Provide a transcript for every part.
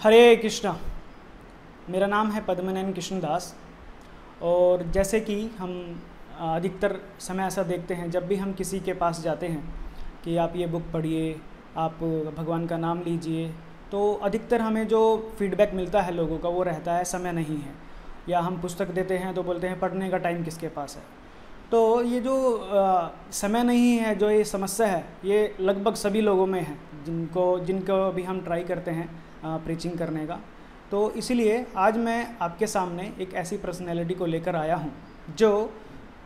हरे कृष्णा। मेरा नाम है पद्मनयन कृष्णदास। और जैसे कि हम अधिकतर समय ऐसा देखते हैं, जब भी हम किसी के पास जाते हैं कि आप ये बुक पढ़िए, आप भगवान का नाम लीजिए, तो अधिकतर हमें जो फीडबैक मिलता है लोगों का वो रहता है समय नहीं है, या हम पुस्तक देते हैं तो बोलते हैं पढ़ने का टाइम किसके पास है। तो ये जो समय नहीं है, जो ये समस्या है, ये लगभग सभी लोगों में है जिनको भी हम ट्राई करते हैं प्रीचिंग करने का। तो इसीलिए आज मैं आपके सामने एक ऐसी पर्सनैलिटी को लेकर आया हूँ जो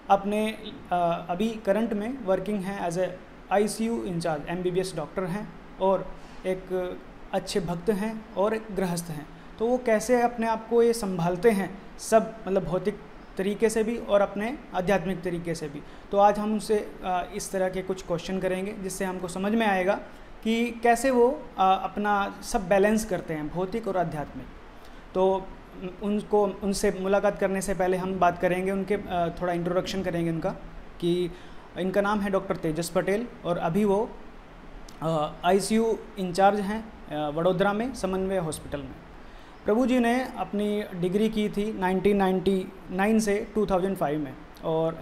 अपने अभी करंट में वर्किंग है as a ICU incharge, MBBS doctor हैं और एक अच्छे भक्त हैं और एक गृहस्थ हैं। तो वो कैसे अपने आप को ये संभालते हैं, सब मतलब भौतिक तरीके से भी और अपने आध्यात्मिक तरीके से भी। तो आज हम उनसे इस तरह के कुछ क्वेश्चन करेंगे जिससे हमको समझ में आएगा कि कैसे वो अपना सब बैलेंस करते हैं, भौतिक और आध्यात्मिक। तो उनसे मुलाकात करने से पहले हम बात करेंगे उनके थोड़ा इंट्रोडक्शन करेंगे उनका, कि इनका नाम है डॉक्टर तेजस पटेल और अभी वो ICU इंचार्ज हैं वडोदरा में समन्वय हॉस्पिटल में। प्रभु जी ने अपनी डिग्री की थी 1999 से 2005 में और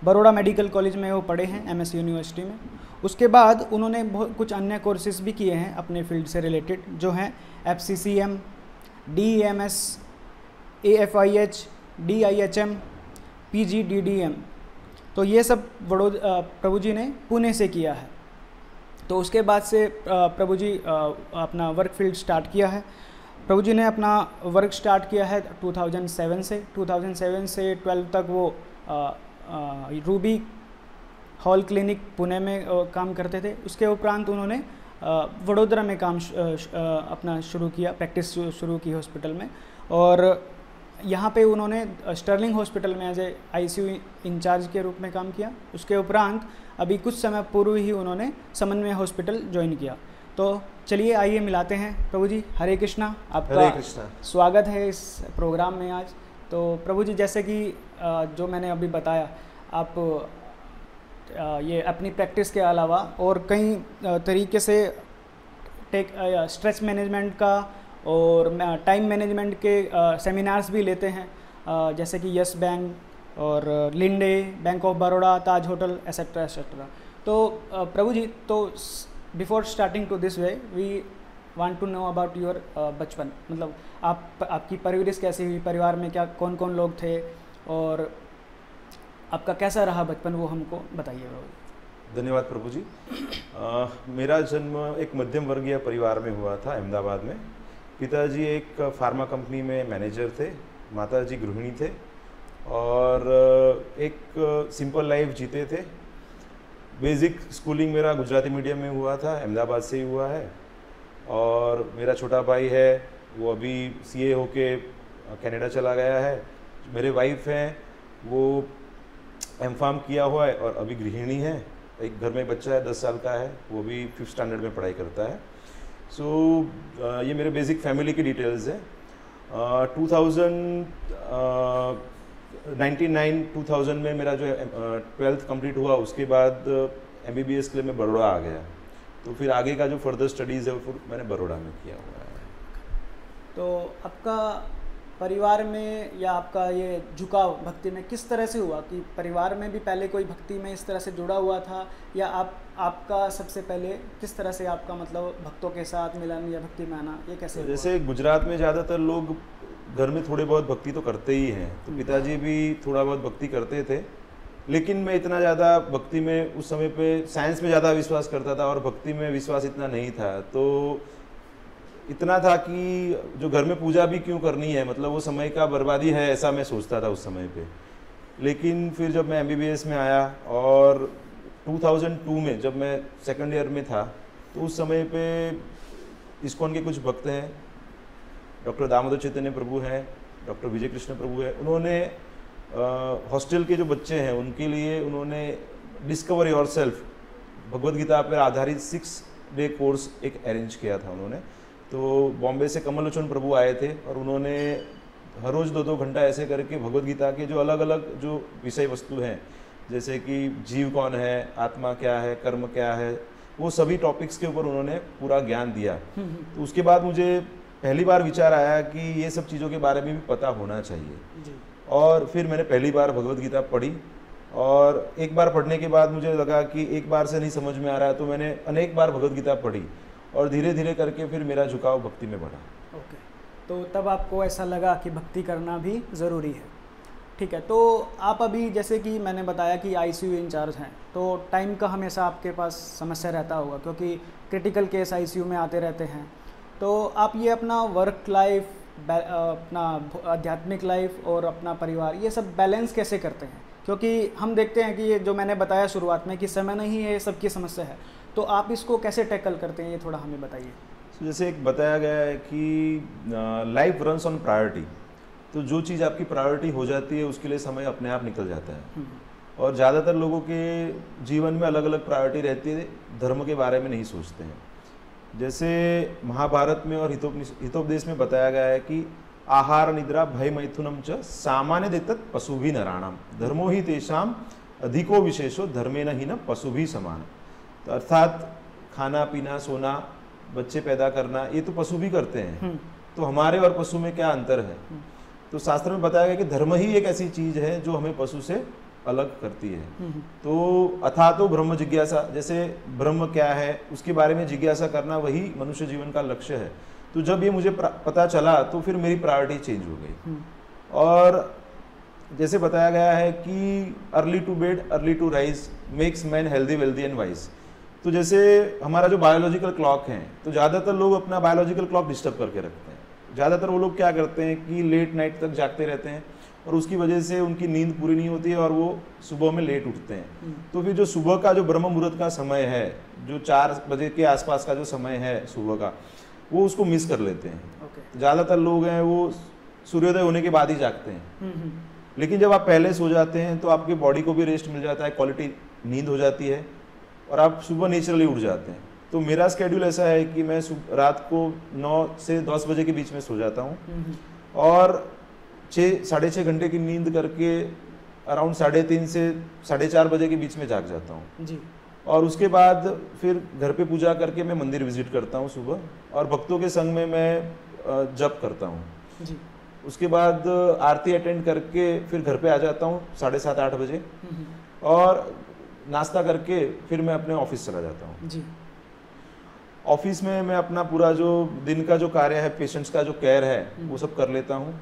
बड़ौदा मेडिकल कॉलेज में वो पढ़े हैं, MS यूनिवर्सिटी में। उसके बाद उन्होंने कुछ अन्य कोर्सेज भी किए हैं अपने फील्ड से रिलेटेड, जो हैं FCCM, DEMS, AFIH, DIHM, PGDDM। तो ये सब प्रभु जी ने पुणे से किया है। तो उसके बाद से प्रभु जी अपना वर्क फील्ड स्टार्ट किया है। प्रभु जी ने अपना वर्क स्टार्ट किया है 2007 से 12 तक वो रूबी हॉल क्लिनिक पुणे में काम करते थे। उसके उपरांत उन्होंने वडोदरा में काम अपना शुरू किया, प्रैक्टिस शुरू की हॉस्पिटल में। और यहाँ पे उन्होंने स्टर्लिंग हॉस्पिटल में एज ए ICU इंचार्ज के रूप में काम किया। उसके उपरांत अभी कुछ समय पूर्व ही उन्होंने समन्वय हॉस्पिटल ज्वाइन किया। तो चलिए आइए मिलाते हैं। प्रभु जी हरे कृष्णा, आपका स्वागत है इस प्रोग्राम में आज। तो प्रभु जी, जैसे कि जो मैंने अभी बताया, आप ये अपनी प्रैक्टिस के अलावा और कई तरीके से स्ट्रेस मैनेजमेंट का और टाइम मैनेजमेंट के सेमिनार्स भी लेते हैं, जैसे कि यस बैंक और Linde, Bank of Baroda, Taj hotel, et cetera et cetera. तो प्रभु जी, तो before starting to this way we want to know about your bachpan. मतलब आपकी परवरिश कैसी हुई, परिवार में क्या कौन कौन लोग थे और आपका कैसा रहा बचपन, वो हमको बताइए प्रभु। धन्यवाद प्रभु जी। मेरा जन्म एक मध्यम वर्गीय परिवार में हुआ था, अहमदाबाद में। पिताजी एक फार्मा कंपनी में मैनेजर थे, माताजी गृहिणी थे और एक सिंपल लाइफ जीते थे। बेसिक स्कूलिंग मेरा गुजराती मीडियम में हुआ था, अहमदाबाद से ही हुआ है। और मेरा छोटा भाई है, वो अभी CA होके कनाडा चला गया है। मेरे वाइफ हैं, वो M.Pharm किया हुआ है और अभी गृहिणी है। एक घर में बच्चा है 10 साल का है, वो भी 5th स्टैंडर्ड में पढ़ाई करता है। सो ये मेरे बेसिक फैमिली की डिटेल्स है। 1999-2000 में मेरा जो 12th कंप्लीट हुआ, उसके बाद MBBS के लिए मैं बड़ौदा आ गया। तो फिर आगे का जो फर्दर स्टडीज़ है वो मैंने बड़ौदा में किया हुआ है। तो आपका परिवार में या आपका ये झुकाव भक्ति में किस तरह से हुआ, कि परिवार में भी पहले कोई भक्ति में इस तरह से जुड़ा हुआ था, या आपका सबसे पहले किस तरह से आपका मतलब भक्तों के साथ मिलन या भक्ति में आना, ये कैसे हुआ? जैसे गुजरात में ज़्यादातर लोग घर में थोड़े बहुत भक्ति तो करते ही हैं, तो पिताजी भी थोड़ा बहुत भक्ति करते थे। लेकिन मैं इतना ज़्यादा भक्ति में उस समय पे साइंस में ज़्यादा विश्वास करता था और भक्ति में विश्वास इतना नहीं था। तो इतना था कि जो घर में पूजा भी क्यों करनी है, मतलब वो समय का बर्बादी है, ऐसा मैं सोचता था उस समय पे। लेकिन फिर जब मैं MBBS में आया और 2002 में जब मैं सेकंड ईयर में था, तो उस समय पे इस्कॉन के कुछ भक्त हैं, डॉक्टर दामोदर चैतन्य प्रभु हैं, डॉक्टर विजय कृष्ण प्रभु हैं। उन्होंने हॉस्टल के जो बच्चे हैं उनके लिए उन्होंने डिस्कवर योरसेल्फ भगवद गीता पर आधारित 6 डे कोर्स एक अरेंज किया था उन्होंने। तो बॉम्बे से कमल लोचन प्रभु आए थे और उन्होंने हर रोज़ 2-2 घंटा ऐसे करके भगवद गीता के जो अलग अलग जो विषय वस्तु हैं, जैसे कि जीव कौन है, आत्मा क्या है, कर्म क्या है, वो सभी टॉपिक्स के ऊपर उन्होंने पूरा ज्ञान दिया। तो उसके बाद मुझे पहली बार विचार आया कि ये सब चीज़ों के बारे में भी पता होना चाहिए। जी। और फिर मैंने पहली बार भगवत गीता पढ़ी, और एक बार पढ़ने के बाद मुझे लगा कि एक बार से नहीं समझ में आ रहा है, तो मैंने अनेक बार भगवत गीता पढ़ी और धीरे धीरे करके फिर मेरा झुकाव भक्ति में बढ़ा। ओके, तो तब आपको ऐसा लगा कि भक्ति करना भी ज़रूरी है। ठीक है, तो आप अभी जैसे कि मैंने बताया कि आईसीयू इंचार्ज हैं, तो टाइम का हमेशा आपके पास समस्या रहता होगा क्योंकि क्रिटिकल केस आईसीयू में आते रहते हैं। तो आप ये अपना वर्क लाइफ, अपना आध्यात्मिक लाइफ और अपना परिवार, ये सब बैलेंस कैसे करते हैं? क्योंकि हम देखते हैं कि ये जो मैंने बताया शुरुआत में कि समय नहीं है, सबकी समस्या है, तो आप इसको कैसे टैकल करते हैं, ये थोड़ा हमें बताइए। जैसे एक बताया गया है कि लाइफ रन्स ऑन प्रायोरिटी, तो जो चीज़ आपकी प्रायोरिटी हो जाती है उसके लिए समय अपने आप निकल जाता है। और ज़्यादातर लोगों के जीवन में अलग अलग प्रायोरिटी रहती है, धर्म के बारे में नहीं सोचते हैं। जैसे महाभारत में और हितोपदेश में बताया गया है कि आहार निद्रा भय मैथुनम च सामान्य देतत् पशु भी नराणाम धर्मो ही तेषाम अधिको विशेषो धर्मे न ही न पशु भी समान। तो अर्थात खाना पीना सोना बच्चे पैदा करना ये तो पशु भी करते हैं, तो हमारे और पशु में क्या अंतर है? तो शास्त्र में बताया गया कि धर्म ही एक ऐसी चीज है जो हमें पशु से अलग करती है। तो अथा तो ब्रह्म जिज्ञासा, जैसे ब्रह्म क्या है उसके बारे में जिज्ञासा करना वही मनुष्य जीवन का लक्ष्य है। तो जब ये मुझे पता चला तो फिर मेरी प्रायोरिटी चेंज हो गई। और जैसे बताया गया है कि early to bed early to rise makes man healthy wealthy and wise. तो जैसे हमारा जो बायोलॉजिकल क्लॉक है, तो ज़्यादातर लोग अपना बायोलॉजिकल क्लॉक डिस्टर्ब करके रखते हैं। ज़्यादातर वो लोग क्या करते हैं कि लेट नाइट तक जागते रहते हैं और उसकी वजह से उनकी नींद पूरी नहीं होती है और वो सुबह में लेट उठते हैं। तो फिर जो सुबह का जो ब्रह्म मुहूर्त का समय है, जो 4 बजे के आसपास का जो समय है सुबह का, वो उसको मिस कर लेते हैं। ज़्यादातर लोग हैं वो सूर्योदय होने के बाद ही जागते हैं। लेकिन जब आप पहले सो जाते हैं तो आपकी बॉडी को भी रेस्ट मिल जाता है, क्वालिटी नींद हो जाती है और आप सुबह नेचुरली उठ जाते हैं। तो मेरा स्केड्यूल ऐसा है कि मैं रात को 9 से 10 बजे के बीच में सो जाता हूँ और 6-6.5 घंटे की नींद करके अराउंड 3:30 से 4:30 बजे के बीच में जाग जाता हूँ जी। और उसके बाद फिर घर पे पूजा करके मैं मंदिर विजिट करता हूँ सुबह, और भक्तों के संग में मैं जप करता हूँ जी। उसके बाद आरती अटेंड करके फिर घर पे आ जाता हूँ 7:30-8 बजे, और नाश्ता करके फिर मैं अपने ऑफिस चला जाता हूँ जी। ऑफिस में मैं अपना पूरा जो दिन का जो कार्य है, पेशेंट्स का जो केयर है वो सब कर लेता हूँ,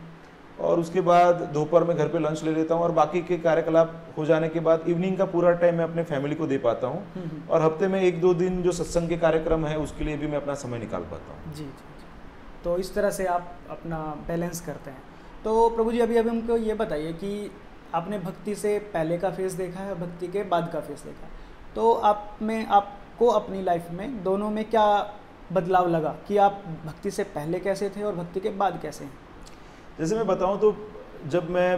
और उसके बाद दोपहर में घर पे लंच ले लेता हूँ, और बाकी के कार्यकलाप हो जाने के बाद इवनिंग का पूरा टाइम मैं अपने फैमिली को दे पाता हूँ। और हफ्ते में 1-2 दिन जो सत्संग के कार्यक्रम है उसके लिए भी मैं अपना समय निकाल पाता हूँ जी। तो इस तरह से आप अपना बैलेंस करते हैं। तो प्रभु जी अभी हमको ये बताइए कि आपने भक्ति से पहले का फेस देखा है, भक्ति के बाद का फेस देखा है, तो आपको अपनी लाइफ में दोनों में क्या बदलाव लगा कि आप भक्ति से पहले कैसे थे और भक्ति के बाद कैसे हैं? जैसे मैं बताऊं तो जब मैं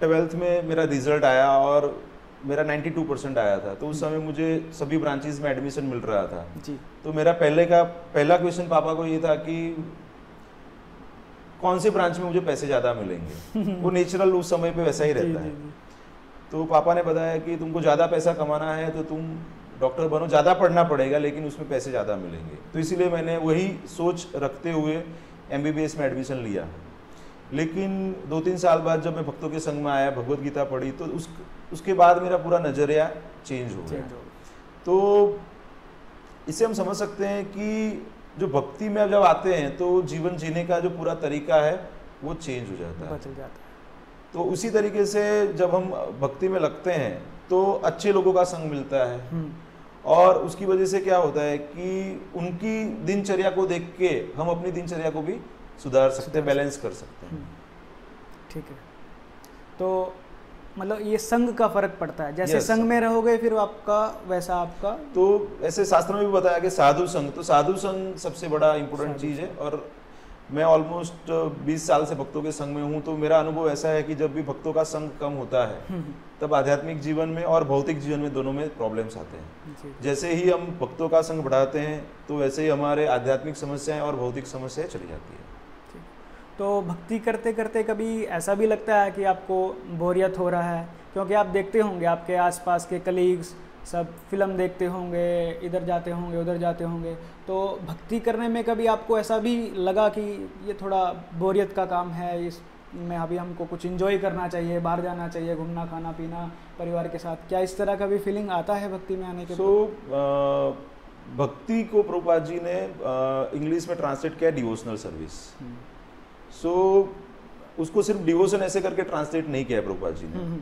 12th में मेरा रिजल्ट आया और मेरा 92% आया था, तो उस समय मुझे सभी ब्रांचेस में एडमिशन मिल रहा था जी। तो मेरा पहला क्वेश्चन पापा को ये था कि कौन से ब्रांच में मुझे पैसे ज़्यादा मिलेंगे। वो नेचुरल उस समय पे वैसा ही रहता है। तो पापा ने बताया कि तुमको ज़्यादा पैसा कमाना है तो तुम डॉक्टर बनो, ज़्यादा पढ़ना पड़ेगा लेकिन उसमें पैसे ज़्यादा मिलेंगे। तो इसीलिए मैंने वही सोच रखते हुए MBBS में एडमिशन लिया। लेकिन 2-3 साल बाद जब मैं भक्तों के संग में आया, भगवत गीता पढ़ी, तो उसके बाद मेरा पूरा नज़रिया चेंज हो गया। तो इससे हम समझ सकते हैं कि जो भक्ति में जब आते हैं तो जीवन जीने का जो पूरा तरीका है वो चेंज हो जाता है, बदल जाता है। तो उसी तरीके से जब हम भक्ति में लगते हैं तो अच्छे लोगों का संग मिलता है, और उसकी वजह से क्या होता है कि उनकी दिनचर्या को देख के हम अपनी दिनचर्या को भी सुधार सकते हैं, बैलेंस कर सकते हैं। ठीक है, तो मतलब ये संग का फर्क पड़ता है, जैसे संग में रहोगे फिर आपका वैसा आपका। तो ऐसे शास्त्र में भी बताया कि साधु संग, तो साधु संग सबसे बड़ा इम्पोर्टेंट चीज़ है। और मैं ऑलमोस्ट 20 साल से भक्तों के संग में हूँ, तो मेरा अनुभव ऐसा है कि जब भी भक्तों का संग कम होता है तब आध्यात्मिक जीवन में और भौतिक जीवन में दोनों में प्रॉब्लम्स आते हैं। जैसे ही हम भक्तों का संग बढ़ाते हैं तो वैसे ही हमारे आध्यात्मिक समस्याएं और भौतिक समस्याएं चली जाती है। तो भक्ति करते करते कभी ऐसा भी लगता है कि आपको बोरियत हो रहा है? क्योंकि आप देखते होंगे आपके आसपास के कलीग्स सब फिल्म देखते होंगे, इधर जाते होंगे, उधर जाते होंगे, तो भक्ति करने में कभी आपको ऐसा भी लगा कि ये थोड़ा बोरियत का काम है, इसमें अभी हमको कुछ एंजॉय करना चाहिए, बाहर जाना चाहिए, घूमना खाना पीना परिवार के साथ, क्या इस तरह का भी फीलिंग आता है भक्ति में आने के बाद? भक्ति को प्रभुपाद जी ने इंग्लिश में ट्रांसलेट किया डिवोशनल सर्विस। सो उसको सिर्फ डिवोशन ऐसे करके ट्रांसलेट नहीं किया है प्रभुपाद जी ने,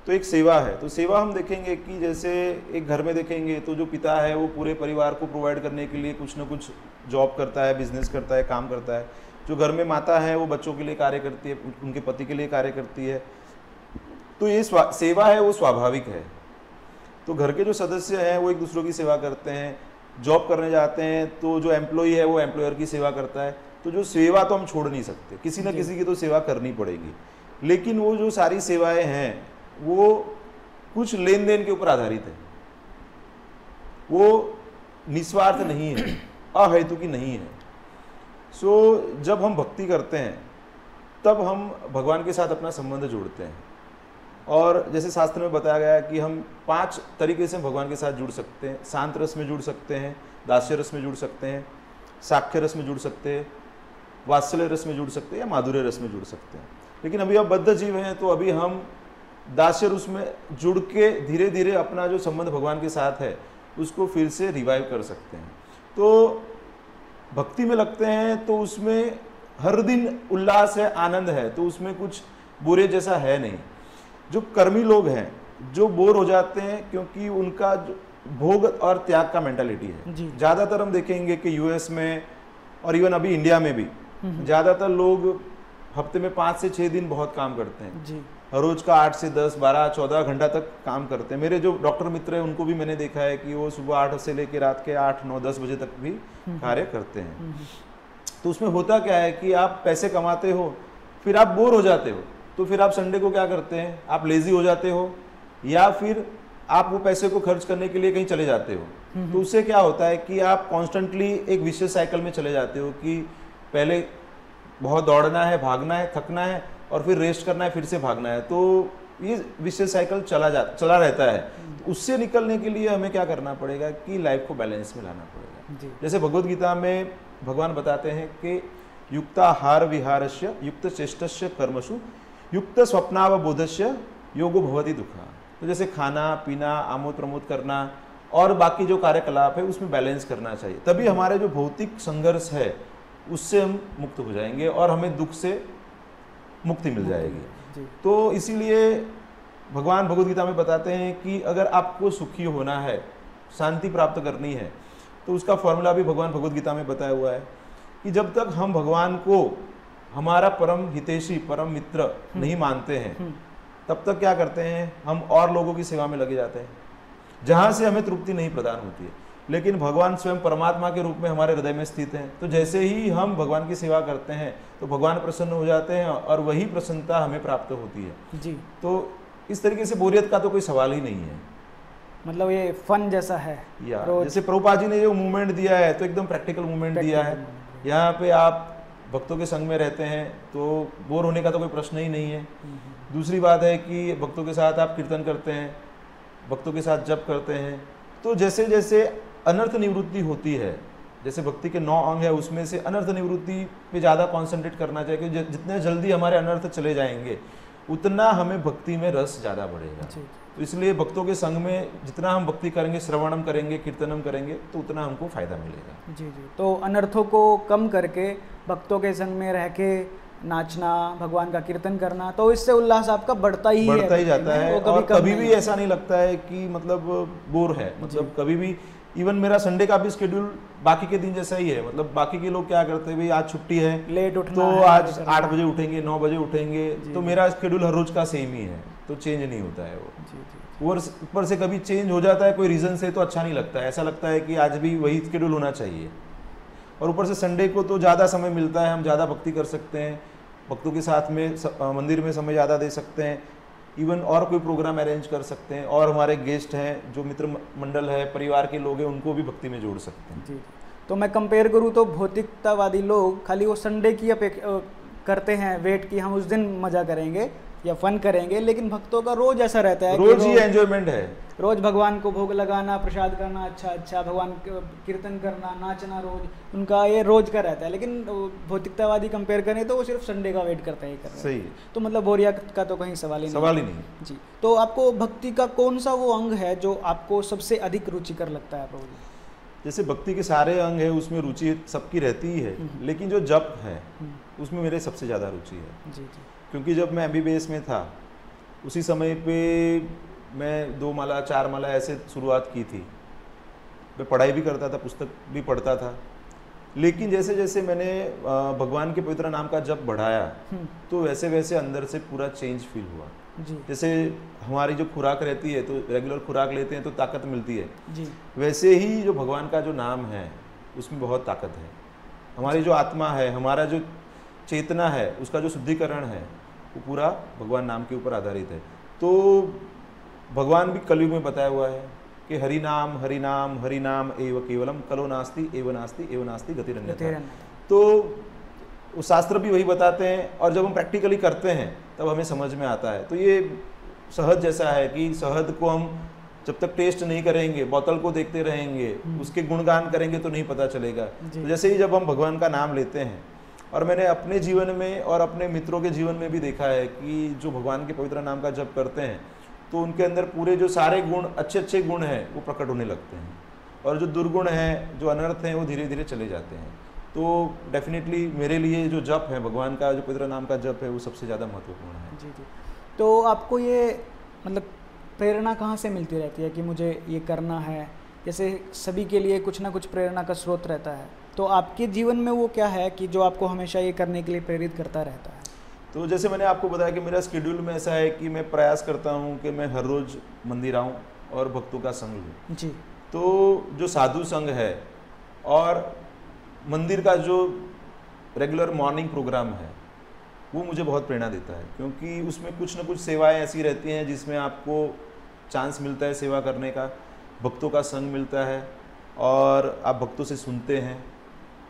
तो एक सेवा है। तो सेवा हम देखेंगे कि जैसे एक घर में देखेंगे तो जो पिता है वो पूरे परिवार को प्रोवाइड करने के लिए कुछ ना कुछ जॉब करता है, बिजनेस करता है, काम करता है। जो घर में माता है वो बच्चों के लिए कार्य करती है, उनके पति के लिए कार्य करती है। तो ये सेवा है वो स्वाभाविक है। तो घर के जो सदस्य हैं वो एक दूसरों की सेवा करते हैं। जॉब करने जाते हैं तो जो एम्प्लॉई है वो एम्प्लॉयर की सेवा करता है। तो जो सेवा तो हम छोड़ नहीं सकते, किसी न किसी की तो सेवा करनी पड़ेगी। लेकिन वो जो सारी सेवाएं हैं वो कुछ लेन देन के ऊपर आधारित है, वो निस्वार्थ नहीं है, अहेतुकी नहीं है। सो जब हम भक्ति करते हैं तब हम भगवान के साथ अपना संबंध जोड़ते हैं। और जैसे शास्त्र में बताया गया है कि हम 5 तरीके से भगवान के साथ जुड़ सकते हैं। शांत रस में जुड़ सकते हैं, दास्य रस में जुड़ सकते हैं, साख्य रस में जुड़ सकते हैं, वात्सल्य रस में जुड़ सकते हैं, या माधुर्य रस में जुड़ सकते हैं। लेकिन अभी आप बद्ध जीव हैं तो अभी हम दास्य रस में जुड़ के धीरे धीरे अपना जो संबंध भगवान के साथ है उसको फिर से रिवाइव कर सकते हैं। तो भक्ति में लगते हैं तो उसमें हर दिन उल्लास है, आनंद है, तो उसमें कुछ बुरे जैसा है नहीं। जो कर्मी लोग हैं जो बोर हो जाते हैं क्योंकि उनका भोग और त्याग का मेंटालिटी है। ज़्यादातर हम देखेंगे कि यूएस में और इवन अभी इंडिया में भी ज़्यादातर लोग हफ्ते में 5 से 6 दिन बहुत काम करते हैं जी। रोज का 8 से 10, 12, 14 घंटा तक काम करते हैं। मेरे जो डॉक्टर मित्र हैं उनको भी मैंने देखा है कि वो सुबह 8 से लेकर रात के 8, 9, 10 बजे तक भी कार्य करते हैं। तो उसमें होता क्या है कि आप पैसे कमाते हो, फिर आप बोर हो जाते हो, तो फिर आप संडे को क्या करते हैं, आप लेजी हो जाते हो, या फिर आप वो पैसे को खर्च करने के लिए कहीं चले जाते हो। तो उससे क्या होता है कि आप कॉन्स्टेंटली एक विशेष साइकिल में चले जाते हो कि पहले बहुत दौड़ना है, भागना है, थकना है, और फिर रेस्ट करना है, फिर से भागना है। तो ये विशेष साइकिल चला रहता है। तो उससे निकलने के लिए हमें क्या करना पड़ेगा कि लाइफ को बैलेंस में लाना पड़ेगा। जैसे भगवद गीता में भगवान बताते हैं कि युक्ताहार विहारस्य युक्त चेष्टस्य कर्मसु युक्त स्वप्नावबोधस्य योगो भवति दुःखा। तो जैसे खाना पीना, आमोद प्रमोद करना और बाकी जो कार्यकलाप है उसमें बैलेंस करना चाहिए, तभी हमारे जो भौतिक संघर्ष है उससे हम मुक्त हो जाएंगे और हमें दुख से मुक्ति मिल जाएगी। तो इसीलिए भगवान भगवद गीता में बताते हैं कि अगर आपको सुखी होना है, शांति प्राप्त करनी है, तो उसका फॉर्मूला भी भगवान भगवद गीता में बताया हुआ है कि जब तक हम भगवान को हमारा परम हितैषी, परम मित्र नहीं मानते हैं, तब तक क्या करते हैं, हम और लोगों की सेवा में लगे जाते हैं, जहां से हमें तृप्ति नहीं प्रदान होती है। लेकिन भगवान स्वयं परमात्मा के रूप में हमारे हृदय में स्थित हैं, तो जैसे ही हम भगवान की सेवा करते हैं तो भगवान प्रसन्न हो जाते हैं और वही प्रसन्नता हमें प्राप्त होती है जी। तो इस तरीके से बोरियत का तो कोई सवाल ही नहीं है, मतलब ये फन जैसा है। जैसे प्रभुपाद जी ने जो मूवमेंट दिया है तो एकदम प्रैक्टिकल मूवमेंट दिया है। यहाँ पे आप भक्तों के संग में रहते हैं तो बोर होने का तो कोई प्रश्न ही नहीं है। दूसरी बात है कि भक्तों के साथ आप कीर्तन करते हैं, भक्तों के साथ जप करते हैं, तो जैसे जैसे अनर्थ निवृत्ति होती है, जैसे भक्ति के 9 अंग है उसमें से अनर्थ निवृत्ति पे ज़्यादा कॉन्सेंट्रेट करना चाहिए, क्योंकि जितने जल्दी हमारे अनर्थ चले जाएंगे उतना हमें भक्ति में रस ज़्यादा बढ़ेगा। तो इसलिए भक्तों के संग में जितना हम भक्ति करेंगे, श्रवणम करेंगे, कीर्तनम करेंगे, तो उतना हमको फायदा मिलेगा। जी जी। तो अनर्थों को कम करके भक्तों के संग में रह के नाचना, भगवान का कीर्तन करना, तो इससे उल्लास आपका बढ़ता ही जाता है। और कभी भी ऐसा नहीं लगता है कि मतलब बोर है, मतलब कभी भी। इवन मेरा संडे का भी शेड्यूल बाकी के दिन जैसा ही है। मतलब बाकी के लोग क्या करते हैं, भाई आज छुट्टी है, लेट उठना तो आज 8 बजे उठेंगे, 9 बजे उठेंगे, तो मेरा शेड्यूल हर रोज का सेम ही है, तो चेंज नहीं होता है वो। ऊपर से कभी चेंज हो जाता है कोई रीजन से तो अच्छा नहीं लगता है, ऐसा लगता है कि आज भी वही शेड्यूल होना चाहिए। और ऊपर से संडे को तो ज़्यादा समय मिलता है, हम ज़्यादा भक्ति कर सकते हैं, भक्तों के साथ में मंदिर में समय ज़्यादा दे सकते हैं, इवन और कोई प्रोग्राम अरेंज कर सकते हैं, और हमारे गेस्ट हैं जो मित्र मंडल है, परिवार के लोग हैं, उनको भी भक्ति में जोड़ सकते हैं जी। तो मैं कंपेयर करूँ तो भौतिकतावादी लोग खाली वो संडे की अपेक्षा करते हैं वेट कि हम उस दिन मज़ा करेंगे, या फन करेंगे, लेकिन भक्तों का रोज ऐसा रहता है रोज ही एंजॉयमेंट है, रोज भगवान को भोग लगाना, प्रसाद करना, अच्छा भगवान कीर्तन करना, नाचना, रोज उनका ये रोज का रहता है। लेकिन भौतिकतावादी कंपेयर करें तो वो सिर्फ संडे का वेट करते हैं, सही है। तो मतलब बोरियत का तो कहीं सवाल ही नहीं जी। तो आपको भक्ति का कौन सा वो अंग है जो आपको सबसे अधिक रुचिकर लगता है प्रभु जी? जैसे भक्ति के सारे अंग है, उसमें रुचि सबकी रहती ही है, लेकिन जो जप है उसमें मेरे सबसे ज़्यादा रुचि है। जी। क्योंकि जब मैं MBBS में था उसी समय पे मैं 2 माला 4 माला ऐसे शुरुआत की थी। मैं पढ़ाई भी करता था, पुस्तक भी पढ़ता था, लेकिन जैसे जैसे मैंने भगवान के पवित्र नाम का जप बढ़ाया तो वैसे वैसे अंदर से पूरा चेंज फील हुआ जी। जैसे हमारी जो खुराक रहती है तो रेगुलर खुराक लेते हैं तो ताकत मिलती है जी। वैसे ही जो भगवान का जो नाम है उसमें बहुत ताकत है। हमारी जो आत्मा है, हमारा जो चेतना है, उसका जो शुद्धिकरण है वो पूरा भगवान नाम के ऊपर आधारित है। तो भगवान भी कलयुग में बताया हुआ है कि हरि नाम हरि नाम हरि नाम एव केवलम कलो नास्ति एव नास्ति एव नास्ति गतिरन्यथा। तो वो शास्त्र भी वही बताते हैं और जब हम प्रैक्टिकली करते हैं तब हमें समझ में आता है। तो ये शहद जैसा है कि शहद को हम जब तक टेस्ट नहीं करेंगे, बोतल को देखते रहेंगे, उसके गुणगान करेंगे तो नहीं पता चलेगा। तो जैसे ही जब हम भगवान का नाम लेते हैं, और मैंने अपने जीवन में और अपने मित्रों के जीवन में भी देखा है कि जो भगवान के पवित्र नाम का जप करते हैं तो उनके अंदर पूरे जो सारे गुण, अच्छे अच्छे गुण हैं वो प्रकट होने लगते हैं, और जो दुर्गुण हैं, जो अनर्थ हैं, वो धीरे धीरे चले जाते हैं। तो डेफिनेटली मेरे लिए जो जप है, भगवान का जो पवित्र नाम का जप है, वो सबसे ज़्यादा महत्वपूर्ण है। जी। तो आपको ये मतलब प्रेरणा कहाँ से मिलती रहती है कि मुझे ये करना है? जैसे सभी के लिए कुछ ना कुछ प्रेरणा का स्रोत रहता है, तो आपके जीवन में वो क्या है कि जो आपको हमेशा ये करने के लिए प्रेरित करता रहता है? तो जैसे मैंने आपको बताया कि मेरा शेड्यूल में ऐसा है कि मैं प्रयास करता हूँ कि मैं हर रोज़ मंदिर आऊँ और भक्तों का संग लूँ। जी। तो जो साधु संग है और मंदिर का जो रेगुलर मॉर्निंग प्रोग्राम है वो मुझे बहुत प्रेरणा देता है, क्योंकि उसमें कुछ ना कुछ सेवाएं ऐसी रहती हैं जिसमें आपको चांस मिलता है सेवा करने का, भक्तों का संग मिलता है और आप भक्तों से सुनते हैं।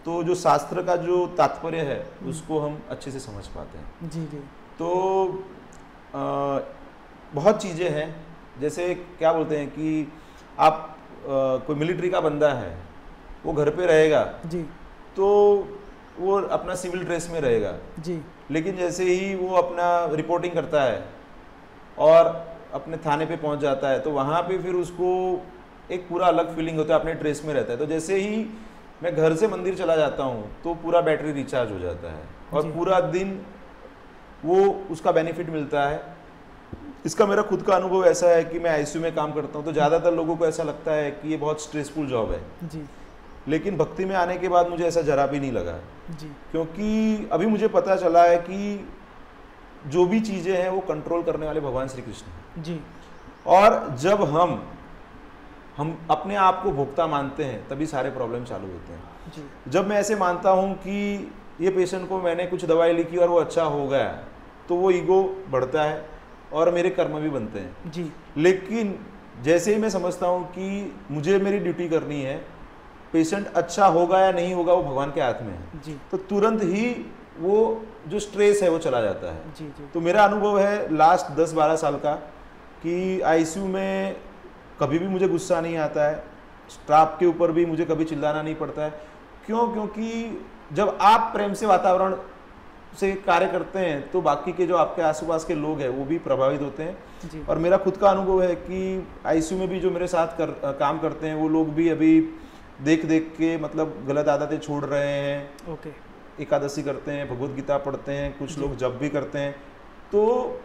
तो जो शास्त्र का जो तात्पर्य है उसको हम अच्छे से समझ पाते हैं। जी। तो बहुत चीज़ें हैं, जैसे क्या बोलते हैं कि आप कोई मिलिट्री का बंदा है, वो घर पे रहेगा जी, तो वो अपना सिविल ड्रेस में रहेगा जी, लेकिन जैसे ही वो अपना रिपोर्टिंग करता है और अपने थाने पे पहुंच जाता है तो वहाँ पे फिर उसको एक पूरा अलग फीलिंग होता है, अपने ड्रेस में रहता है। तो जैसे ही मैं घर से मंदिर चला जाता हूँ तो पूरा बैटरी रिचार्ज हो जाता है और पूरा दिन वो उसका बेनिफिट मिलता है। इसका मेरा खुद का अनुभव ऐसा है कि मैं आईसीयू में काम करता हूँ, तो ज़्यादातर लोगों को ऐसा लगता है कि ये बहुत स्ट्रेसफुल जॉब है जी, लेकिन भक्ति में आने के बाद मुझे ऐसा जरा भी नहीं लगा जी, क्योंकि अभी मुझे पता चला है कि जो भी चीज़ें हैं वो कंट्रोल करने वाले भगवान श्री कृष्ण जी, और जब हम अपने आप को भोक्ता मानते हैं तभी सारे प्रॉब्लम चालू होते हैं जी। जब मैं ऐसे मानता हूँ कि ये पेशेंट को मैंने कुछ दवाई लिखी और वो अच्छा हो गया तो वो ईगो बढ़ता है और मेरे कर्म भी बनते हैं जी। लेकिन जैसे ही मैं समझता हूँ कि मुझे मेरी ड्यूटी करनी है, पेशेंट अच्छा होगा या नहीं होगा वो भगवान के हाथ में है जी, तो तुरंत ही वो जो स्ट्रेस है वो चला जाता है जी, जी। तो मेरा अनुभव है लास्ट 10-12 साल का कि आईसीयू में कभी भी मुझे गुस्सा नहीं आता है, स्टाफ के ऊपर भी मुझे कभी चिल्लाना नहीं पड़ता है। क्यों? क्योंकि जब आप प्रेम से वातावरण से कार्य करते हैं तो बाकी के जो आपके आसपास के लोग हैं वो भी प्रभावित होते हैं जी। और मेरा खुद का अनुभव है कि आईसीयू में भी जो मेरे साथ काम करते हैं वो लोग भी अभी देख के मतलब गलत आदतें छोड़ रहे हैं। ओके। एकादशी करते हैं, भगवत गीता पढ़ते हैं, कुछ लोग जप भी करते हैं। तो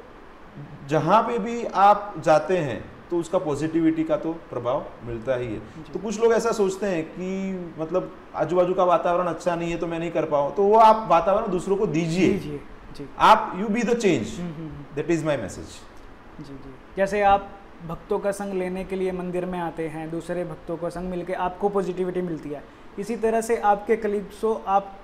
जहाँ पे भी आप जाते हैं तो उसका पॉजिटिविटी का तो प्रभाव मिलता ही है। तो कुछ लोग ऐसा सोचते हैं कि मतलब आजू बाजू का वातावरण अच्छा नहीं है तो मैं नहीं कर पाऊँ, तो वो आप वातावरण दूसरों को दीजिए, आप you be the change, that is my message जी। जैसे आप भक्तों का संग लेने के लिए मंदिर में आते हैं, दूसरे भक्तों का संग मिलके आपको पॉजिटिविटी मिलती है, इसी तरह से आपके कलीग्स को आप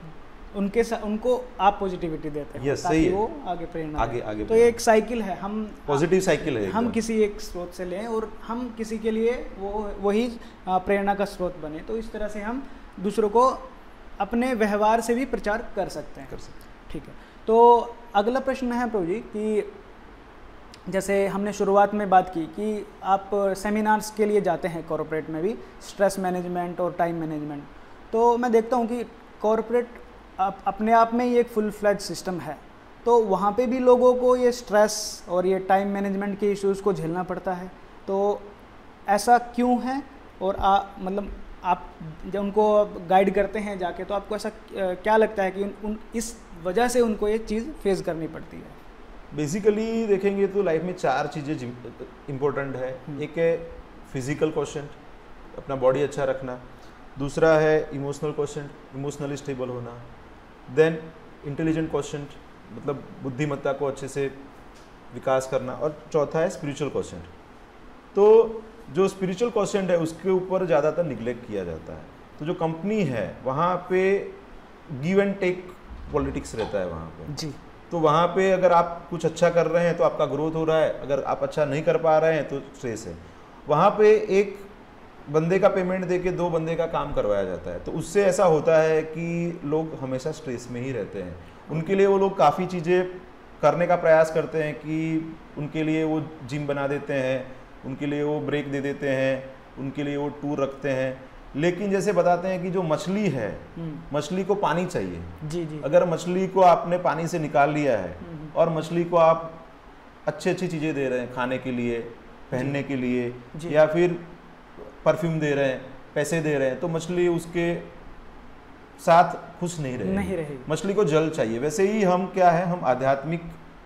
उनको आप पॉजिटिविटी देते हैं ताकि वो आगे प्रेरणा आगे तो ये एक साइकिल है, हम पॉजिटिव साइकिल है, हम किसी एक स्रोत से लें और हम किसी के लिए वही प्रेरणा का स्रोत बने, तो इस तरह से हम दूसरों को अपने व्यवहार से भी प्रचार कर सकते हैं। ठीक है, तो अगला प्रश्न है प्रभु जी कि जैसे हमने शुरुआत में बात की कि आप सेमिनार्स के लिए जाते हैं कॉरपोरेट में भी, स्ट्रेस मैनेजमेंट और टाइम मैनेजमेंट। तो मैं देखता हूँ कि कॉरपोरेट अपने आप में ही एक फुल फ्लैज सिस्टम है, तो वहाँ पे भी लोगों को ये स्ट्रेस और ये टाइम मैनेजमेंट के इश्यूज़ को झेलना पड़ता है। तो ऐसा क्यों है, और मतलब आप जब उनको गाइड करते हैं जाके, तो आपको ऐसा क्या लगता है कि इस वजह से उनको ये चीज़ फेस करनी पड़ती है? बेसिकली देखेंगे तो लाइफ में 4 चीज़ें इम्पोर्टेंट है। एक है फिजिकल क्वेश्चन, अपना बॉडी अच्छा रखना। दूसरा है इमोशनल क्वेश्चन, इमोशनली स्टेबल होना। देन इंटेलिजेंट क्वेश्चन, मतलब बुद्धिमत्ता को अच्छे से विकास करना। और चौथा है स्पिरिचुअल क्वेश्चन। तो जो स्पिरिचुअल क्वेश्चन है उसके ऊपर ज़्यादातर निग्लेक्ट किया जाता है। तो जो कंपनी है वहाँ पे गिव एंड टेक पॉलिटिक्स रहता है वहाँ पे जी। तो वहाँ पे अगर आप कुछ अच्छा कर रहे हैं तो आपका ग्रोथ हो रहा है, अगर आप अच्छा नहीं कर पा रहे हैं तो स्ट्रेस है। वहाँ पे एक बंदे का पेमेंट देके 2 बंदे का काम करवाया जाता है, तो उससे ऐसा होता है कि लोग हमेशा स्ट्रेस में ही रहते हैं। उनके लिए वो लोग काफ़ी चीज़ें करने का प्रयास करते हैं कि उनके लिए वो जिम बना देते हैं, उनके लिए वो ब्रेक दे देते हैं, उनके लिए वो टूर रखते हैं। लेकिन जैसे बताते हैं कि जो मछली है, मछली को पानी चाहिए। जी जी। अगर मछली को आपने पानी से निकाल लिया है और मछली को आप अच्छी अच्छी चीज़ें दे रहे हैं खाने के लिए, पहनने के लिए, या फिर परफ्यूम दे रहे हैं, पैसे दे रहे हैं, तो मछली उसके साथ खुश नहीं रहेगी। मछली को जल चाहिए। वैसे ही हम क्या है, हम आध्यात्मिक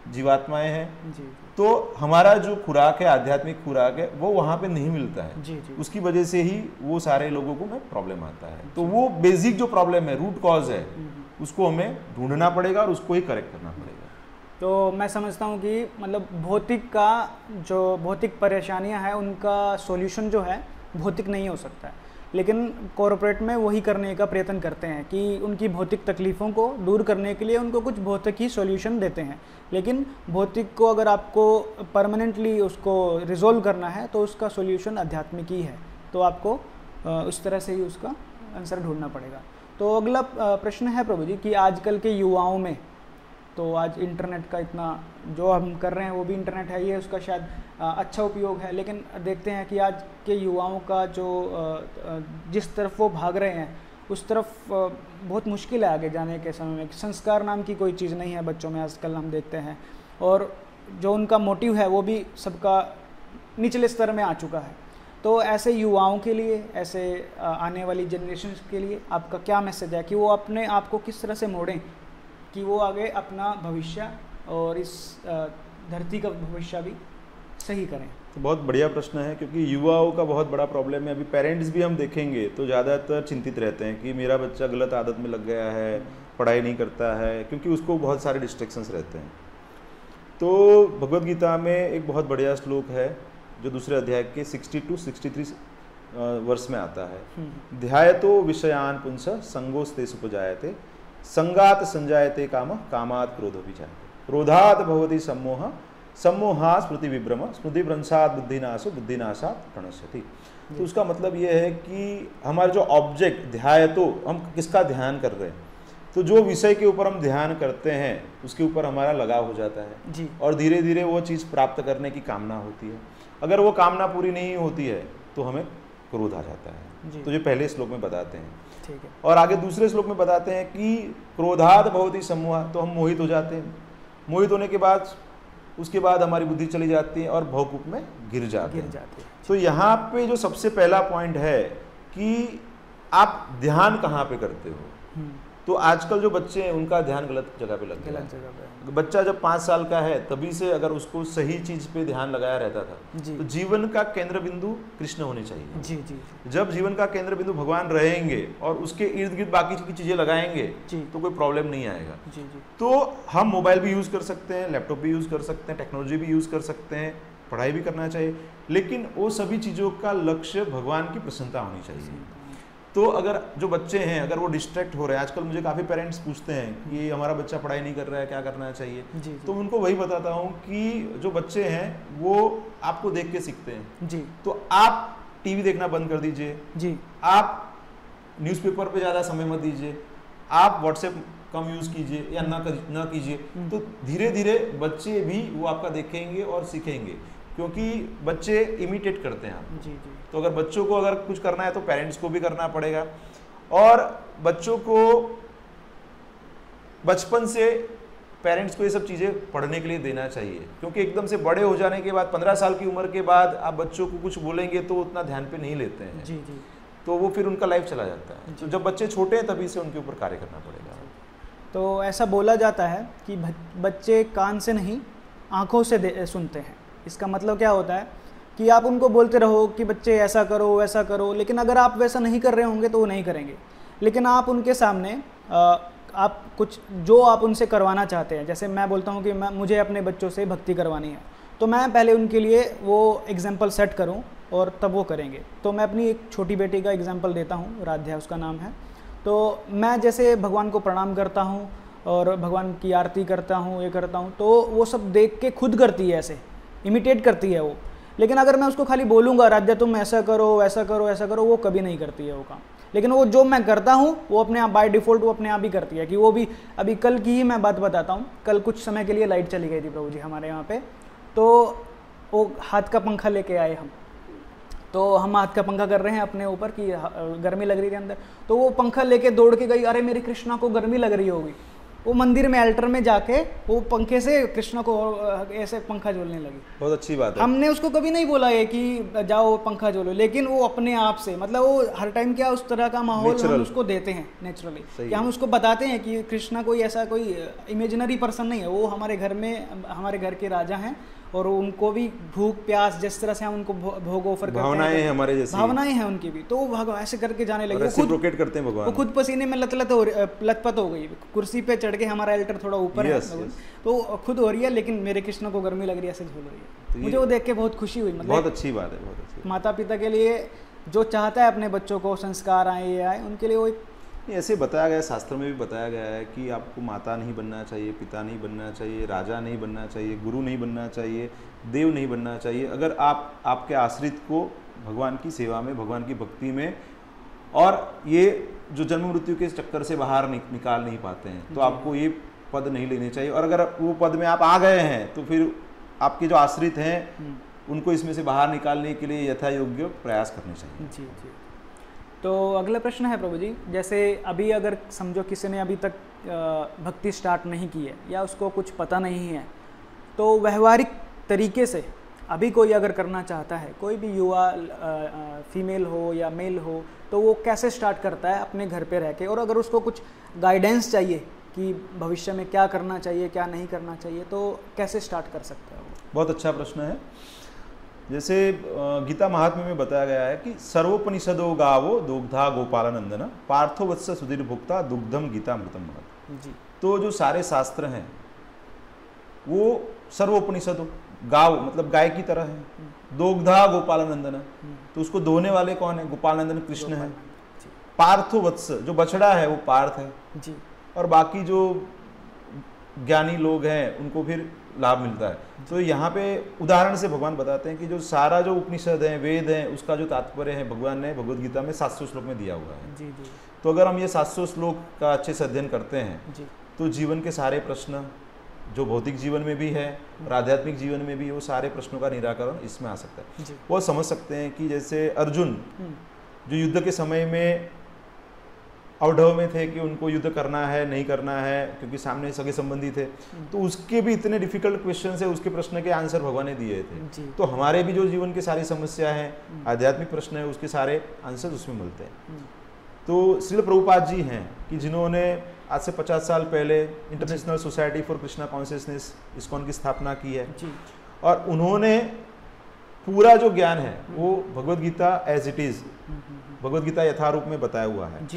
जीवात्माएं हैं। जी। तो हमारा जो खुराक है, आध्यात्मिक खुराक है, वो वहाँ पे नहीं मिलता है। जी जी। उसकी वजह से ही वो सारे लोगों को में प्रॉब्लम आता है। तो वो बेसिक जो प्रॉब्लम है, रूट कॉज है, उसको हमें ढूंढना पड़ेगा और उसको ही करेक्ट करना पड़ेगा। तो मैं समझता हूँ कि मतलब भौतिक परेशानियाँ हैं, उनका सॉल्यूशन जो है भौतिक नहीं हो सकता है, लेकिन कॉरपोरेट में वही करने का प्रयत्न करते हैं कि उनकी भौतिक तकलीफ़ों को दूर करने के लिए उनको कुछ भौतिक ही सॉल्यूशन देते हैं। लेकिन भौतिक को अगर आपको परमानेंटली उसको रिजोल्व करना है तो उसका सॉल्यूशन आध्यात्मिक ही है। तो आपको उस तरह से ही उसका आंसर ढूंढना पड़ेगा। तो अगला प्रश्न है प्रभु जी कि आजकल के युवाओं में, तो आज इंटरनेट का इतना जो हम कर रहे हैं वो भी इंटरनेट है, ये उसका शायद अच्छा उपयोग है, लेकिन देखते हैं कि आज के युवाओं का जो जिस तरफ वो भाग रहे हैं उस तरफ बहुत मुश्किल है आगे जाने के समय में। संस्कार नाम की कोई चीज़ नहीं है बच्चों में आजकल, हम देखते हैं, और जो उनका मोटिव है वो भी सबका निचले स्तर में आ चुका है। तो ऐसे युवाओं के लिए, ऐसे आने वाली जनरेशन के लिए आपका क्या मैसेज है कि वो अपने आप को किस तरह से मोड़ें कि वो आगे अपना भविष्य और इस धरती का भविष्य भी सही करें? तो बहुत बढ़िया प्रश्न है, क्योंकि युवाओं का बहुत बड़ा प्रॉब्लम है। अभी पेरेंट्स भी हम देखेंगे तो ज़्यादातर चिंतित रहते हैं कि मेरा बच्चा गलत आदत में लग गया है, पढ़ाई नहीं करता है, क्योंकि उसको बहुत सारे डिस्ट्रैक्शंस रहते हैं। तो भगवद गीता में एक बहुत बढ़िया श्लोक है जो दूसरे अध्याय के 62-63 वर्ष में आता है। ध्यायतो विषयान पुंस संगोस्ते सुपजायते संगात संजायते काम कामात क्रोधो विजायते क्रोधात भवति सम्मोह सम्मोहा स्मृति विभ्रम स्मृति भ्रंशात बुद्धिनाशो बुद्धिनाशात प्रणश्यति। तो उसका मतलब ये है कि हमारा जो ऑब्जेक्ट ध्यायतो, हम किसका ध्यान कर रहे हैं, तो जो विषय के ऊपर हम ध्यान करते हैं उसके ऊपर हमारा लगाव हो जाता है जी। और धीरे धीरे वो चीज़ प्राप्त करने की कामना होती है। अगर वो कामना पूरी नहीं होती है तो हमें क्रोध आ जाता है। तो ये पहले श्लोक में बताते हैं। ठीक है। और आगे दूसरे श्लोक में बताते हैं कि क्रोधात भवति सम्मोह, तो हम मोहित हो जाते हैं। मोहित होने के बाद उसके बाद हमारी बुद्धि चली जाती है और भवकूप में गिर जाते हैं। तो यहाँ पे जो सबसे पहला पॉइंट है कि आप ध्यान कहाँ पे करते हो। तो आजकल जो बच्चे हैं उनका ध्यान गलत जगह पे लग गया है। बच्चा जब 5 साल का है तभी से अगर उसको सही चीज पे ध्यान लगाया रहता था तो जीवन का केंद्र बिंदु कृष्ण होने चाहिए। जी जी। जब जीवन का केंद्र बिंदु भगवान रहेंगे और उसके इर्द गिर्द बाकी की चीजें लगाएंगे तो कोई प्रॉब्लम नहीं आएगा। जी जी। तो हम मोबाइल भी यूज कर सकते हैं, लैपटॉप भी यूज कर सकते हैं, टेक्नोलॉजी भी यूज कर सकते हैं, पढ़ाई भी करना चाहिए, लेकिन वो सभी चीजों का लक्ष्य भगवान की प्रसन्नता होनी चाहिए। तो अगर जो बच्चे हैं अगर वो डिस्ट्रैक्ट हो रहे हैं, आजकल मुझे काफ़ी पेरेंट्स पूछते हैं कि हमारा बच्चा पढ़ाई नहीं कर रहा है, क्या करना चाहिए। जी। तो उनको वही बताता हूँ कि जो बच्चे हैं वो आपको देख के सीखते हैं। जी। तो आप टीवी देखना बंद कर दीजिए। जी। आप न्यूज़पेपर पे ज़्यादा समय मत दीजिए। आप व्हाट्सएप कम यूज कीजिए या ना कीजिए, तो धीरे धीरे बच्चे भी वो आपका देखेंगे और सीखेंगे, क्योंकि बच्चे इमिटेट करते हैं आप। जी जी। तो अगर बच्चों को अगर कुछ करना है तो पेरेंट्स को भी करना पड़ेगा, और बच्चों को बचपन से पेरेंट्स को ये सब चीज़ें पढ़ने के लिए देना चाहिए, क्योंकि एकदम से बड़े हो जाने के बाद 15 साल की उम्र के बाद आप बच्चों को कुछ बोलेंगे तो उतना ध्यान पे नहीं लेते हैं। जी जी। तो वो फिर उनका लाइफ चला जाता है। तो जब बच्चे छोटे हैं तभी से उनके ऊपर कार्य करना पड़ेगा। तो ऐसा बोला जाता है कि बच्चे कान से नहीं आँखों से सुनते हैं। इसका मतलब क्या होता है कि आप उनको बोलते रहो कि बच्चे ऐसा करो वैसा करो, लेकिन अगर आप वैसा नहीं कर रहे होंगे तो वो नहीं करेंगे। लेकिन आप उनके सामने आप कुछ जो आप उनसे करवाना चाहते हैं, जैसे मैं बोलता हूँ कि मुझे अपने बच्चों से भक्ति करवानी है, तो मैं पहले उनके लिए वो एग्जाम्पल सेट करूँ और तब वो करेंगे। तो मैं अपनी एक छोटी बेटी का एग्जाम्पल देता हूँ, राध्या उसका नाम है। तो मैं जैसे भगवान को प्रणाम करता हूँ और भगवान की आरती करता हूँ, ये करता हूँ, तो वो सब देख के खुद करती है, ऐसे इमिटेट करती है वो। लेकिन अगर मैं उसको खाली बोलूँगा राध्या तुम ऐसा करो वैसा करो ऐसा करो, वो कभी नहीं करती है वो काम। लेकिन वो जो मैं करता हूँ वो अपने आप बाय डिफ़ॉल्ट वो अपने आप ही करती है। कि वो भी अभी कल की ही मैं बात बताता हूँ। कल कुछ समय के लिए लाइट चली गई थी प्रभु जी हमारे यहाँ पे, तो वो हाथ का पंखा लेके आए हम। तो हम हाथ का पंखा कर रहे हैं अपने ऊपर कि गर्मी लग रही थी अंदर, तो वो पंखा लेके दौड़ के गई, अरे मेरी कृष्णा को गर्मी लग रही होगी। वो मंदिर में अल्टर में जाके वो पंखे से कृष्णा को ऐसे पंखा झोलने लगी। बहुत अच्छी बात है। हमने उसको कभी नहीं बोला है कि जाओ पंखा झोलो, लेकिन वो अपने आप से, मतलब वो हर टाइम क्या उस तरह का माहौल हम उसको देते हैं नेचुरली, कि हम उसको बताते हैं कि कृष्णा कोई ऐसा कोई इमेजिनरी पर्सन नहीं है, वो हमारे घर में हमारे घर के राजा हैं और उनको भी भूख प्यास जिस तरह से हम उनको भोग ऑफर करते हैं, भावनाएं हैं हमारे जैसी, भावनाएं हैं उनकी भी। तो वो ऐसे करके जाने लगे, रेसिप्रोकेट करते हैं भगवान। वो खुद पसीने में लथपथ हो गई, कुर्सी पे चढ़ के, हमारा अल्टर थोड़ा ऊपर है तो खुद हो रही है, लेकिन मेरे कृष्ण को गर्मी लग रही है ऐसे झूल रही है। तो मुझे वो देख के बहुत खुशी हुई। मतलब बहुत अच्छी बात है, बहुत अच्छी। माता पिता के लिए जो चाहता है अपने बच्चों को संस्कार आए ये आए, उनके लिए वो एक ऐसे बताया गया है, शास्त्र में भी बताया गया है कि आपको माता नहीं बनना चाहिए, पिता नहीं बनना चाहिए, राजा नहीं बनना चाहिए, गुरु नहीं बनना चाहिए, देव नहीं बनना चाहिए, अगर आप आपके आश्रित को भगवान की सेवा में, भगवान की भक्ति में, और ये जो जन्म मृत्यु के चक्कर से बाहर निकाल नहीं पाते हैं, तो आपको ये पद नहीं लेने चाहिए। और अगर वो पद में आप आ गए हैं तो फिर आपके जो आश्रित हैं उनको इसमें से बाहर निकालने के लिए यथा योग्य प्रयास करने चाहिए। जी जी। तो अगला प्रश्न है प्रभु जी, जैसे अभी अगर समझो किसी ने अभी तक भक्ति स्टार्ट नहीं की है या उसको कुछ पता नहीं है, तो व्यवहारिक तरीके से अभी कोई अगर करना चाहता है, कोई भी युवा फीमेल हो या मेल हो, तो वो कैसे स्टार्ट करता है अपने घर पे रह के? और अगर उसको कुछ गाइडेंस चाहिए कि भविष्य में क्या करना चाहिए क्या नहीं करना चाहिए, तो कैसे स्टार्ट कर सकता है वो? बहुत अच्छा प्रश्न है। जैसे गीता महात्म्य में बताया गया है कि सर्वोपनिषदो गावो दुग्धा गोपालानंदन पार्थो वत्स सुधीर भुक्ता दुग्धम गीता मृतम महत्। जी। तो जो सारे शास्त्र हैं वो सर्वोपनिषदों, गाव मतलब गाय की तरह है, दुग्धा गोपालानंदन, तो उसको दोहने वाले कौन है? गोपालानंदन कृष्ण है। पार्थो वत्स जो बछड़ा है वो पार्थ है जी। और बाकी जो ज्ञानी लोग हैं उनको फिर लाभ मिलता है। तो यहाँ पे उदाहरण से भगवान बताते हैं कि जो सारा जो उपनिषद है, वेद है, उसका जो तात्पर्य है भगवान ने भगवद गीता में 700 श्लोक में दिया हुआ है। जी जी। तो अगर हम ये 700 श्लोक का अच्छे से अध्ययन करते हैं जी। तो जीवन के सारे प्रश्न जो भौतिक जीवन में भी है और आध्यात्मिक जीवन में भी, वो सारे प्रश्नों का निराकरण इसमें आ सकता है। जी। वो समझ सकते हैं कि जैसे अर्जुन जो युद्ध के समय में अवढव में थे कि उनको युद्ध करना है नहीं करना है, क्योंकि सामने सगे संबंधी थे, तो उसके भी इतने डिफिकल्ट क्वेश्चन है, उसके प्रश्न के आंसर भगवान ने दिए थे। तो हमारे भी जो जीवन की सारी समस्या है, आध्यात्मिक प्रश्न है, उसके सारे आंसर उसमें मिलते हैं। तो श्रील प्रभुपाद जी हैं कि जिन्होंने आज से 50 साल पहले international society for Krishna consciousness ISKCON की स्थापना की है, और उन्होंने पूरा जो ज्ञान है वो Bhagavad Gita as it is, Bhagavad Gita यथारूप में बताया हुआ है।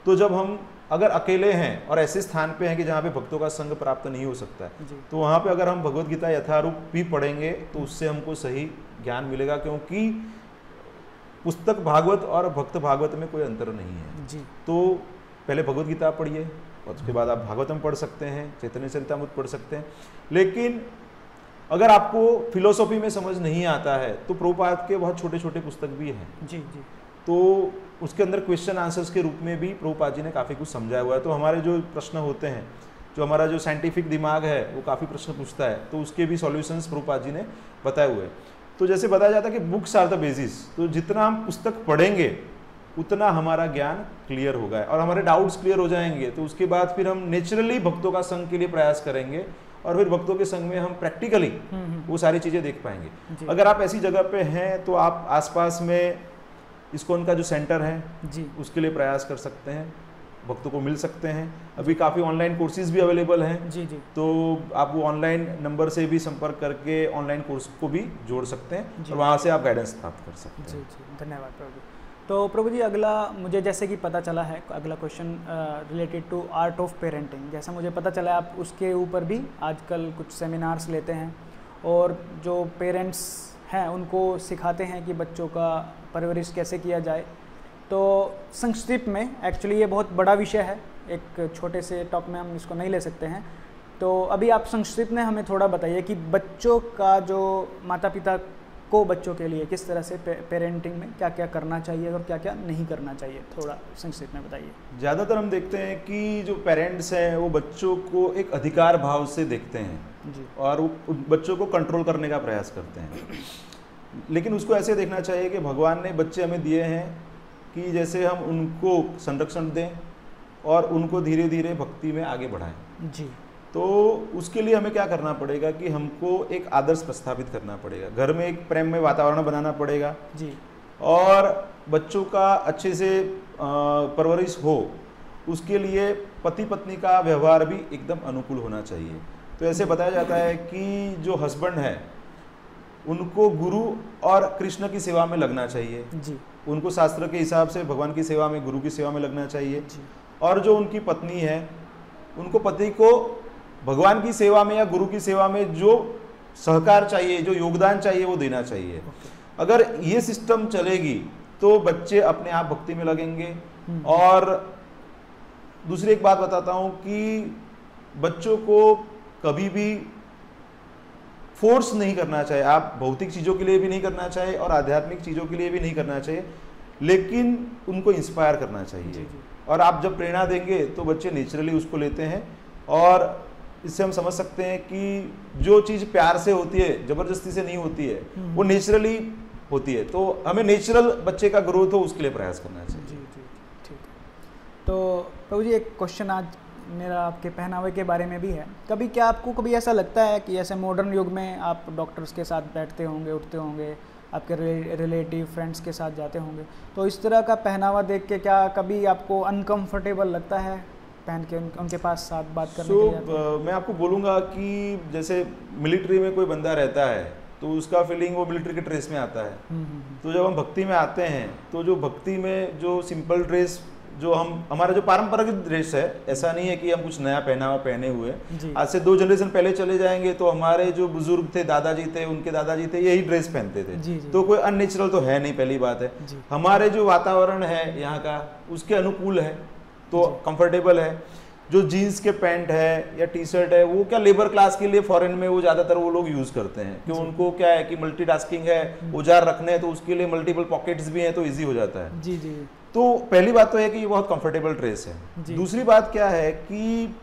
तो जब हम अगर अकेले हैं और ऐसे स्थान पे हैं कि जहाँ पे भक्तों का संग प्राप्त नहीं हो सकता है, तो वहाँ पे अगर हम भगवद गीता यथारूप भी पढ़ेंगे तो उससे हमको सही ज्ञान मिलेगा, क्योंकि पुस्तक भागवत और भक्त भागवत में कोई अंतर नहीं है। जी। तो पहले भगवद गीता पढ़िए और उसके बाद आप भागवतम पढ़ सकते हैं, चैतन्य चरितामृत पढ़ सकते हैं। लेकिन अगर आपको फिलोसॉफी में समझ नहीं आता है तो प्रभुपाद के बहुत छोटे छोटे पुस्तक भी हैं। जी जी। तो उसके अंदर क्वेश्चन आंसर्स के रूप में भी प्रभुपाद जी ने काफ़ी कुछ समझाया हुआ है। तो हमारे जो प्रश्न होते हैं, जो हमारा जो साइंटिफिक दिमाग है वो काफ़ी प्रश्न पूछता है, तो उसके भी सॉल्यूशंस प्रभुपाद जी ने बताए हुए हैं। तो जैसे बताया जाता है कि बुक्स आर द बेसिस, तो जितना हम पुस्तक पढ़ेंगे उतना हमारा ज्ञान क्लियर होगा और हमारे डाउट्स क्लियर हो जाएंगे। तो उसके बाद फिर हम नेचुरली भक्तों का संग के लिए प्रयास करेंगे और फिर भक्तों के संग में हम प्रैक्टिकली वो सारी चीज़ें देख पाएंगे। अगर आप ऐसी जगह पे हैं तो आप आसपास में इस्कॉन का जो सेंटर है जी उसके लिए प्रयास कर सकते हैं, भक्तों को मिल सकते हैं। अभी काफ़ी ऑनलाइन कोर्सेज भी अवेलेबल हैं जी, तो आप वो ऑनलाइन नंबर से भी संपर्क करके ऑनलाइन कोर्स को भी जोड़ सकते हैं और वहाँ से आप गाइडेंस प्राप्त कर सकते हैं। जी, धन्यवाद प्रभु जी। तो प्रभु जी, अगला मुझे जैसे कि पता चला है, अगला question related to art of parenting, जैसा मुझे पता चला है आप उसके ऊपर भी आजकल कुछ सेमिनार्स लेते हैं और जो पेरेंट्स हैं उनको सिखाते हैं कि बच्चों का परवरिश कैसे किया जाए। तो संक्षिप्त में, एक्चुअली ये बहुत बड़ा विषय है, एक छोटे से टॉक में हम इसको नहीं ले सकते हैं, तो अभी आप संक्षिप्त में हमें थोड़ा बताइए कि बच्चों का जो माता पिता को बच्चों के लिए किस तरह से पेरेंटिंग में क्या क्या करना चाहिए और क्या क्या नहीं करना चाहिए, थोड़ा संक्षिप्त में बताइए। ज़्यादातर हम देखते हैं कि जो पेरेंट्स हैं वो बच्चों को एक अधिकार भाव से देखते हैं जी, और वो बच्चों को कंट्रोल करने का प्रयास करते हैं। लेकिन उसको ऐसे देखना चाहिए कि भगवान ने बच्चे हमें दिए हैं कि जैसे हम उनको संरक्षण दें और उनको धीरे धीरे भक्ति में आगे बढ़ाएं जी। तो उसके लिए हमें क्या करना पड़ेगा कि हमको एक आदर्श प्रस्थापित करना पड़ेगा, घर में एक प्रेम में वातावरण बनाना पड़ेगा जी, और बच्चों का अच्छे से परवरिश हो, उसके लिए पति पत्नी का व्यवहार भी एकदम अनुकूल होना चाहिए। तो ऐसे बताया जाता है कि जो हस्बैंड है उनको गुरु और कृष्ण की सेवा में लगना चाहिए जी, उनको शास्त्र के हिसाब से भगवान की सेवा में, गुरु की सेवा में लगना चाहिए जी। और जो उनकी पत्नी है उनको पति को भगवान की सेवा में या गुरु की सेवा में जो सहकार चाहिए, जो योगदान चाहिए वो देना चाहिए। अगर ये सिस्टम चलेगी तो बच्चे अपने आप भक्ति में लगेंगे। और दूसरी एक बात बताता हूँ कि बच्चों को कभी भी फोर्स नहीं करना चाहिए। आप भौतिक चीज़ों के लिए भी नहीं करना चाहिए और आध्यात्मिक चीज़ों के लिए भी नहीं करना चाहिए, लेकिन उनको इंस्पायर करना चाहिए। और आप जब प्रेरणा देंगे तो बच्चे नेचुरली उसको लेते हैं, और इससे हम समझ सकते हैं कि जो चीज़ प्यार से होती है, जबरदस्ती से नहीं होती है, वो नेचुरली होती है। तो हमें नेचुरल बच्चे का ग्रोथ हो उसके लिए प्रयास करना चाहिए। जी जी, ठीक। तो प्रभु जी, एक क्वेश्चन आज मेरा आपके पहनावे के बारे में भी है। कभी क्या आपको कभी ऐसा लगता है कि ऐसे मॉडर्न युग में आप डॉक्टर्स के साथ बैठते होंगे, उठते होंगे, आपके रिलेटिव फ्रेंड्स के साथ जाते होंगे, तो इस तरह का पहनावा देख के क्या कभी आपको अनकंफर्टेबल लगता है पहन के उनके पास साथ बात करने के लिए? मैं आपको बोलूँगा कि जैसे मिलिट्री में कोई बंदा रहता है तो उसका फीलिंग वो मिलिट्री के ड्रेस में आता है। तो जब हम भक्ति में आते हैं तो जो भक्ति में जो सिंपल ड्रेस, जो हमारा जो पारंपरिक ड्रेस है, ऐसा नहीं है कि हम कुछ नया पहनावा पहने हुए। आज से 2 जनरेशन पहले चले जाएंगे तो हमारे जो बुजुर्ग थे, दादाजी थे, उनके दादाजी थे, यही ड्रेस पहनते थे। जी। तो कोई अननेचुरल तो है नहीं, पहली बात है। हमारे जो वातावरण है यहाँ का उसके अनुकूल है तो कंफर्टेबल है। जो जीन्स के पैंट है या टी शर्ट है वो क्या लेबर क्लास के लिए फॉरेन में वो ज़्यादातर वो लोग यूज़ करते हैं, क्यों उनको क्या है कि मल्टीटास्किंग है, औजार रखने हैं तो उसके लिए मल्टीपल पॉकेट्स भी हैं तो ईजी हो जाता है। जी जी। तो पहली बात तो है कि ये बहुत कंफर्टेबल ड्रेस है। दूसरी बात क्या है कि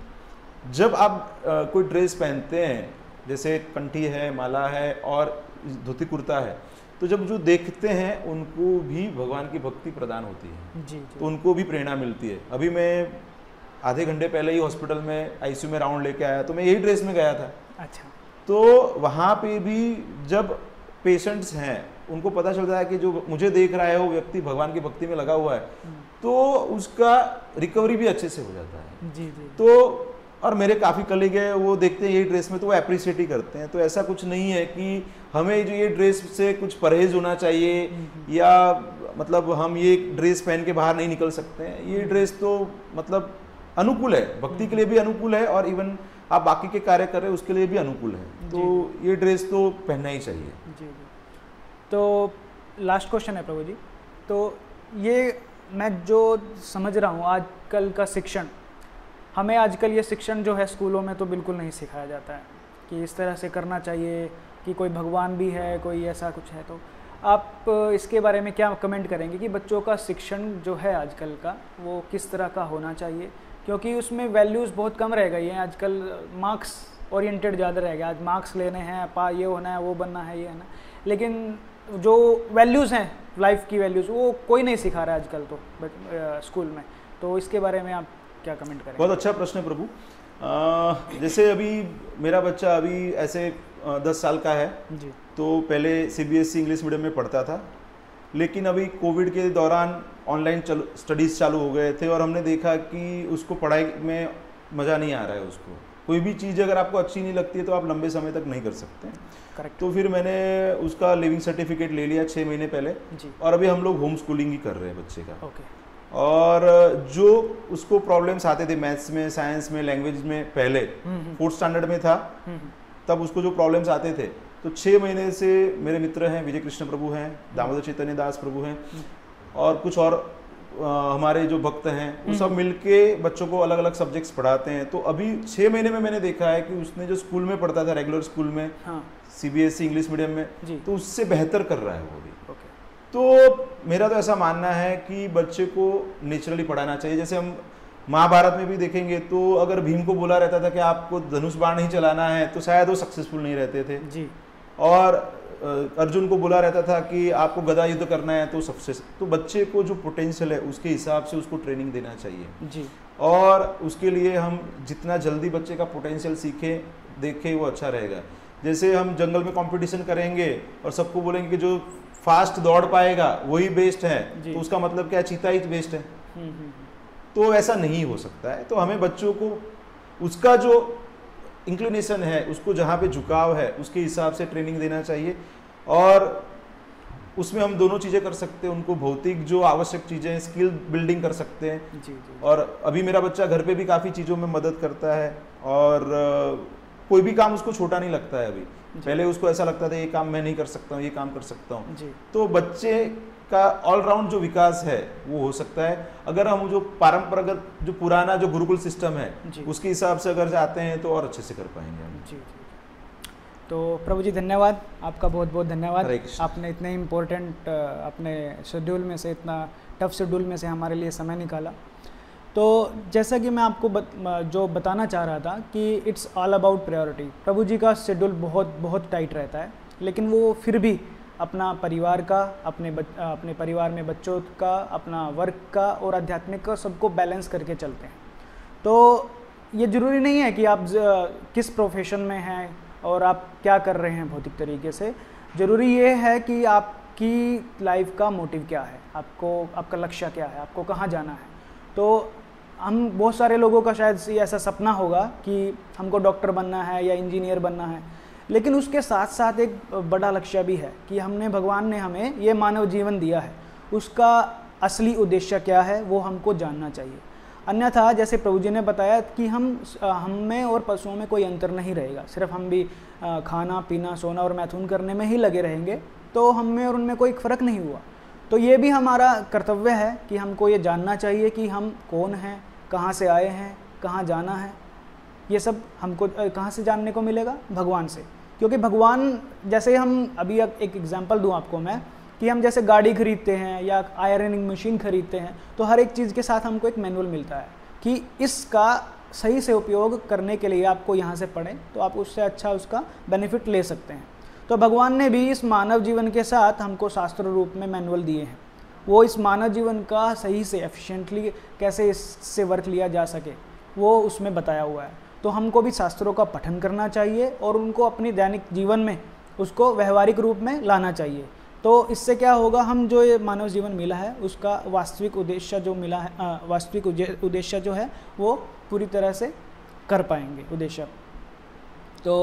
जब आप कोई ड्रेस पहनते हैं, जैसे कंठी है, माला है और धोती कुर्ता है, तो जब जो देखते हैं उनको भी भगवान की भक्ति प्रदान होती है जी। तो उनको भी प्रेरणा मिलती है। अभी मैं आधे घंटे पहले ही हॉस्पिटल में आईसीयू में राउंड लेके आया तो मैं यही ड्रेस में गया था। अच्छा। तो वहाँ पे भी जब पेशेंट्स हैं उनको पता चलता है कि जो मुझे देख रहा है वो व्यक्ति भगवान की भक्ति में लगा हुआ है, तो उसका रिकवरी भी अच्छे से हो जाता है जी जी। तो और मेरे काफ़ी कलीग हैं वो देखते हैं यही ड्रेस में तो वो अप्रिशिएट ही करते हैं। तो ऐसा कुछ नहीं है कि हमें जो ये ड्रेस से कुछ परहेज होना चाहिए या मतलब हम ये ड्रेस पहन के बाहर नहीं निकल सकते हैं। ये ड्रेस तो मतलब अनुकूल है, भक्ति के लिए भी अनुकूल है और इवन आप बाकी के कार्य कर रहे हैं उसके लिए भी अनुकूल है। तो ये ड्रेस तो पहनना ही चाहिए जी जी। तो लास्ट क्वेश्चन है प्रभु जी, तो ये मैं जो समझ रहा हूँ आजकल का शिक्षण, हमें आजकल ये शिक्षण जो है स्कूलों में तो बिल्कुल नहीं सिखाया जाता है कि इस तरह से करना चाहिए, कि कोई भगवान भी है, कोई ऐसा कुछ है। तो आप इसके बारे में क्या कमेंट करेंगे कि बच्चों का शिक्षण जो है आजकल का वो किस तरह का होना चाहिए, क्योंकि उसमें वैल्यूज़ बहुत कम रह गई हैं आजकल, मार्क्स ओरिएंटेड ज़्यादा रह गया। आज मार्क्स लेने हैं, ये होना है, वो बनना है, ये है ना, लेकिन जो वैल्यूज़ हैं लाइफ की वैल्यूज़ वो कोई नहीं सिखा रहा है आजकल तो स्कूल में। तो इसके बारे में आप क्या कमेंट करेंगे? बहुत अच्छा प्रश्न है प्रभु। जैसे अभी मेरा बच्चा अभी ऐसे 10 साल का है जी। तो पहले CBSE इंग्लिश मीडियम में पढ़ता था, लेकिन अभी कोविड के दौरान ऑनलाइन स्टडीज़ चालू हो गए थे और हमने देखा कि उसको पढ़ाई में मज़ा नहीं आ रहा है। उसको कोई भी चीज़ अगर आपको अच्छी नहीं लगती है तो आप लंबे समय तक नहीं कर सकते। करेक्ट। तो फिर मैंने उसका लिविंग सर्टिफिकेट ले लिया 6 महीने पहले जी। और अभी हम लोग होम स्कूलिंग ही कर रहे हैं बच्चे का। ओके। और जो उसको प्रॉब्लम्स आते थे मैथ्स में, साइंस में, लैंग्वेज में, पहले 4th स्टैंडर्ड में था तब उसको जो प्रॉब्लम्स आते थे, तो 6 महीने से मेरे मित्र हैं, विजय कृष्ण प्रभु हैं, दामोदर चैतन्य दास प्रभु हैं और कुछ और हमारे जो भक्त हैं वो सब मिलके बच्चों को अलग अलग सब्जेक्ट्स पढ़ाते हैं। तो अभी 6 महीने में मैंने देखा है कि उसने जो स्कूल में पढ़ता था रेगुलर स्कूल में, हाँ। CBSE इंग्लिश मीडियम में, तो उससे बेहतर कर रहा है वो भी। तो मेरा तो ऐसा मानना है कि बच्चे को नेचुरली पढ़ाना चाहिए। जैसे हम महाभारत में भी देखेंगे तो अगर भीम को बोला रहता था कि आपको धनुष बाण नहीं चलाना है तो शायद वो सक्सेसफुल नहीं रहते थे जी। और अर्जुन को बोला रहता था कि आपको गदा युद्ध करना है तो सक्सेस। तो बच्चे को जो पोटेंशियल है उसके हिसाब से उसको ट्रेनिंग देना चाहिए जी। और उसके लिए हम जितना जल्दी बच्चे का पोटेंशियल सीखे देखे वो अच्छा रहेगा। जैसे हम जंगल में कंपटीशन करेंगे और सबको बोलेंगे कि जो फास्ट दौड़ पाएगा वही बेस्ट है, तो उसका मतलब क्या, चीता ही बेस्ट है। तो ऐसा नहीं हो सकता है। तो हमें बच्चों को उसका जो इंक्लिनेशन है, उसको जहाँ पे झुकाव है, उसके हिसाब से ट्रेनिंग देना चाहिए। और उसमें हम दोनों चीज़ें कर सकते हैं। उनको भौतिक जो आवश्यक चीज़ें, स्किल बिल्डिंग कर सकते हैं जी। और अभी मेरा बच्चा घर पे भी काफ़ी चीज़ों में मदद करता है और कोई भी काम उसको छोटा नहीं लगता है अभी। पहले उसको ऐसा लगता था ये काम मैं नहीं कर सकता हूँ, ये काम कर सकता हूँ। तो बच्चे का ऑलराउंड जो विकास है वो हो सकता है अगर हम जो परंपरागत जो पुराना जो गुरुकुल सिस्टम है उसके हिसाब से अगर जाते हैं तो और अच्छे से कर पाएंगे हम जी। तो प्रभु जी धन्यवाद, आपका बहुत बहुत धन्यवाद। आपने इतने इम्पोर्टेंट अपने शेड्यूल में से, इतना टफ शेड्यूल में से हमारे लिए समय निकाला। तो जैसा कि मैं आपको जो बताना चाह रहा था कि इट्स ऑल अबाउट प्रायोरिटी। प्रभु जी का शेड्यूल बहुत बहुत टाइट रहता है, लेकिन वो फिर भी अपना परिवार का, अपने परिवार में बच्चों का, अपना वर्क का और आध्यात्मिक का सबको बैलेंस करके चलते हैं। तो ये ज़रूरी नहीं है कि आप किस प्रोफेशन में हैं और आप क्या कर रहे हैं भौतिक तरीके से। ज़रूरी ये है कि आपकी लाइफ का मोटिव क्या है, आपका लक्ष्य क्या है, आपको कहाँ जाना है। तो हम बहुत सारे लोगों का शायद ऐसा सपना होगा कि हमको डॉक्टर बनना है या इंजीनियर बनना है, लेकिन उसके साथ साथ एक बड़ा लक्ष्य भी है कि भगवान ने हमें ये मानव जीवन दिया है, उसका असली उद्देश्य क्या है वो हमको जानना चाहिए। अन्यथा जैसे प्रभु जी ने बताया कि हम में और पशुओं में कोई अंतर नहीं रहेगा, सिर्फ हम भी खाना पीना सोना और मैथुन करने में ही लगे रहेंगे, तो हम में और उनमें कोई फ़र्क नहीं हुआ। तो ये भी हमारा कर्तव्य है कि हमको ये जानना चाहिए कि हम कौन हैं, कहाँ से आए हैं, कहाँ जाना है। ये सब हमको कहाँ से जानने को मिलेगा? भगवान से। क्योंकि भगवान, जैसे हम अभी एक एग्जांपल दूं आपको मैं, कि हम जैसे गाड़ी खरीदते हैं या आयरनिंग मशीन खरीदते हैं तो हर एक चीज़ के साथ हमको एक मैनुअल मिलता है कि इसका सही से उपयोग करने के लिए आपको यहाँ से पढ़ें तो आप उससे अच्छा उसका बेनिफिट ले सकते हैं। तो भगवान ने भी इस मानव जीवन के साथ हमको शास्त्र रूप में मैनुअल दिए हैं। वो इस मानव जीवन का सही से एफिशिएंटली कैसे इससे वर्क लिया जा सके वो उसमें बताया हुआ है। तो हमको भी शास्त्रों का पठन करना चाहिए और उनको अपनी दैनिक जीवन में उसको व्यवहारिक रूप में लाना चाहिए। तो इससे क्या होगा, हम जो ये मानव जीवन मिला है उसका वास्तविक उद्देश्य जो मिला है, वास्तविक उद्देश्य जो है वो पूरी तरह से कर पाएंगे उद्देश्य। तो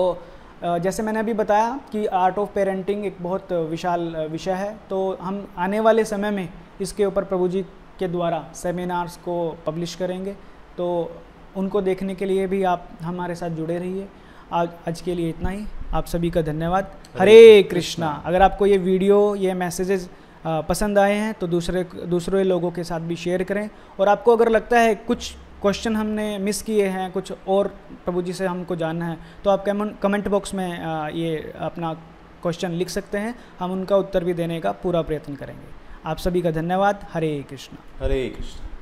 जैसे मैंने अभी बताया कि आर्ट ऑफ पेरेंटिंग एक बहुत विशाल विषय है। तो हम आने वाले समय में इसके ऊपर प्रभु जी के द्वारा सेमिनार्स को पब्लिश करेंगे, तो उनको देखने के लिए भी आप हमारे साथ जुड़े रहिए। आज के लिए इतना ही। आप सभी का धन्यवाद। हरे कृष्णा। अगर आपको ये वीडियो, ये मैसेजेस पसंद आए हैं तो दूसरे लोगों के साथ भी शेयर करें। और आपको अगर लगता है कुछ क्वेश्चन हमने मिस किए हैं, कुछ और प्रभु जी से हमको जानना है, तो आप कमेंट बॉक्स में ये अपना क्वेश्चन लिख सकते हैं, हम उनका उत्तर भी देने का पूरा प्रयत्न करेंगे। आप सभी का धन्यवाद। हरे कृष्ण। हरे कृष्ण।